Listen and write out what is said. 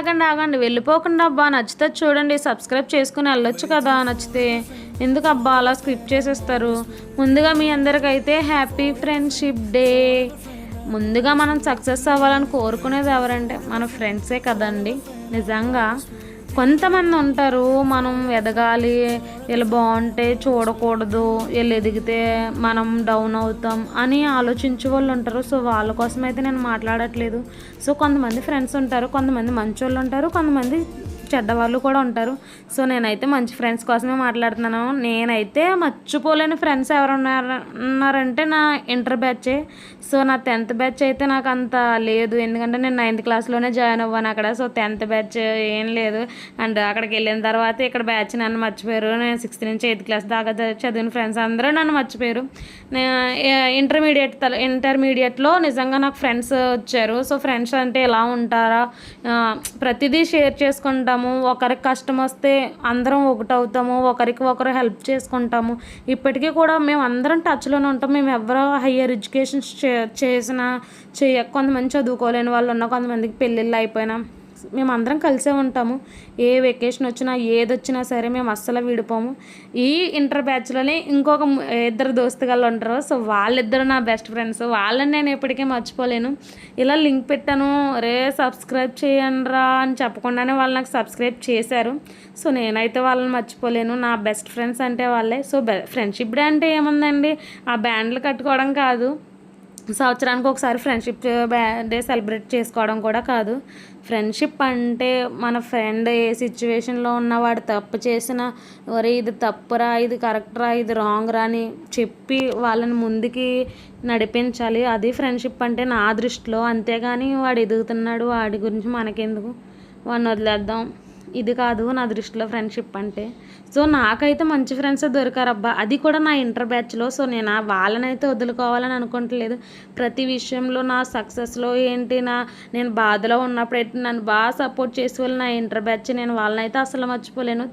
ఆగండి ఆగండి వెళ్ళిపోకుండా అబ్బా, నచ్చితే చూడండి, సబ్స్క్రైబ్ చేసుకుని వెళ్ళొచ్చు కదా నచ్చితే. ఎందుకు అబ్బా అలా స్క్రిప్ట్ చేసేస్తారు? ముందుగా మీ అందరికైతే హ్యాపీ ఫ్రెండ్షిప్ డే. ముందుగా మనం సక్సెస్ అవ్వాలని కోరుకునేది ఎవరంటే మన ఫ్రెండ్సే కదండి. నిజంగా కొంతమంది ఉంటారు, మనం ఎదగాలి, వీళ్ళు బాగుంటే చూడకూడదు, వీళ్ళు ఎదిగితే మనం డౌన్ అవుతాం అని ఆలోచించే వాళ్ళు ఉంటారు. సో వాళ్ళ కోసం అయితే నేను మాట్లాడట్లేదు. సో కొంతమంది ఫ్రెండ్స్ ఉంటారు, కొంతమంది మంచి వాళ్ళు ఉంటారు, కొంతమంది చెడ్డవాళ్ళు కూడా ఉంటారు. సో నేనైతే మంచి ఫ్రెండ్స్ కోసమే మాట్లాడుతున్నాను. నేనైతే మర్చిపోలేని ఫ్రెండ్స్ ఎవరు ఉన్నారంటే నా ఇంటర్ బ్యాచే. సో నా 10th బ్యాచ్ అయితే నాకు అంత లేదు, ఎందుకంటే నేను 9th క్లాస్లోనే జాయిన్ అవ్వాను అక్కడ. సో 10th బ్యాచ్ ఏం లేదు. అండ్ అక్కడికి వెళ్ళిన తర్వాత ఇక్కడ బ్యాచ్ నన్ను మర్చిపోయారు. నేను 6th నుంచి 8th క్లాస్ దాకా చదివిన ఫ్రెండ్స్ అందరూ నన్ను మర్చిపోయారు. ఇంటర్మీడియట్లో నిజంగా నాకు ఫ్రెండ్స్ వచ్చారు. సో ఫ్రెండ్స్ అంటే ఎలా ఉంటారా, ప్రతిదీ షేర్ చేసుకుంటాము, ఒకరికి కష్టం వస్తే అందరం ఒకటవుతాము, ఒకరికి ఒకరు హెల్ప్ చేసుకుంటాము. ఇప్పటికీ కూడా మేము అందరం టచ్లోనే ఉంటాం. మేము ఎవరో హయ్యర్ ఎడ్యుకేషన్ చేసినా కొంతమంది చదువుకోలేని వాళ్ళు ఉన్నా, కొంతమందికి పెళ్ళిళ్ళు అయిపోయినా మేము అందరం కలిసే ఉంటాము. ఏ వెకేషన్ వచ్చినా ఏది వచ్చినా సరే మేము అస్సలు విడిపోము. ఈ ఇంటర్ బ్యాచ్లోనే ఇంకొక 2 దోస్తుగాళ్ళు ఉంటారు. సో వాళ్ళిద్దరు నా బెస్ట్ ఫ్రెండ్స్. వాళ్ళని నేను ఎప్పటికీ మర్చిపోలేను. ఇలా లింక్ పెట్టాను, రే సబ్స్క్రైబ్ చేయండిరా అని చెప్పకుండానే వాళ్ళు నాకు సబ్స్క్రైబ్ చేశారు. సో నేనైతే వాళ్ళని మర్చిపోలేను. నా బెస్ట్ ఫ్రెండ్స్ అంటే వాళ్ళే. సో ఫ్రెండ్షిప్ డే అంటే ఏముందండి, ఆ బ్యాండ్లు కట్టుకోవడం కాదు, సంవత్సరానికి ఒకసారి ఫ్రెండ్షిప్ డే సెలబ్రేట్ చేసుకోవడం కూడా కాదు. ఫ్రెండ్షిప్ అంటే మన ఫ్రెండ్ ఏ సిచ్యువేషన్లో ఉన్నవాడు తప్పు చేసినా, ఒరే ఇది తప్పురా, ఇది కరెక్ట్రా, ఇది రాంగ్ రా అని చెప్పి వాళ్ళని ముందుకి నడిపించాలి. అది ఫ్రెండ్షిప్ అంటే నా దృష్టిలో. అంతేగాని వాడు ఎదుగుతున్నాడు, వాడి గురించి మనకెందుకు, వాడిని వదిలేద్దాం, ఇది కాదు నా దృష్టిలో ఫ్రెండ్షిప్ అంటే. సో నాకైతే మంచి ఫ్రెండ్స్ దొరికారబ్బా, అది కూడా నా ఇంటర్ బ్యాచ్లో. సో నేను వాళ్ళనైతే వదులుకోవాలని అనుకోవట్లేదు. ప్రతి విషయంలో నా సక్సెస్లో ఏంటి, నేను బాధలో ఉన్నప్పుడు నన్ను బాగా సపోర్ట్ చేసే వాళ్ళు నా ఇంటర్ బ్యాచ్. నేను వాళ్ళనైతే అసలు మర్చిపోలేను.